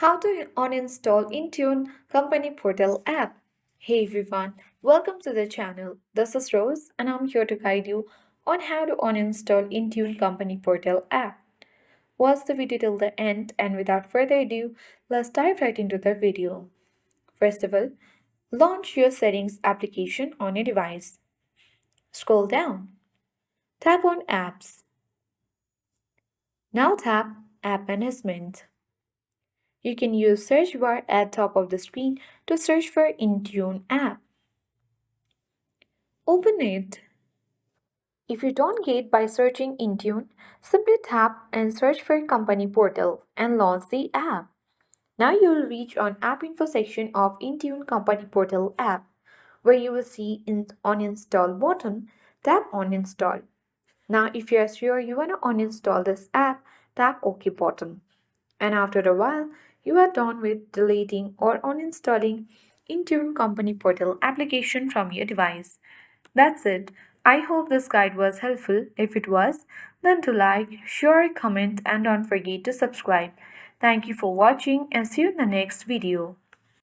How to uninstall Intune Company Portal app. Hey everyone, welcome to the channel. This is Rose and I'm here to guide you on how to uninstall Intune Company Portal app. Watch the video till the end and without further ado, let's dive right into the video. First of all, launch your settings application on your device. Scroll down. Tap on apps. Now tap app management. You can use search bar at top of the screen to search for Intune app. Open it. If you don't get by searching Intune, simply tap and search for Company Portal and launch the app. Now you will reach on App Info section of Intune Company Portal app, where you will see on Install button, tap on Install. Now if you are sure you want to uninstall this app, tap OK button. And after a while, you are done with deleting or uninstalling Intune Company Portal application from your device. That's it. I hope this guide was helpful. If it was, then do like, share, comment, and don't forget to subscribe. Thank you for watching and see you in the next video.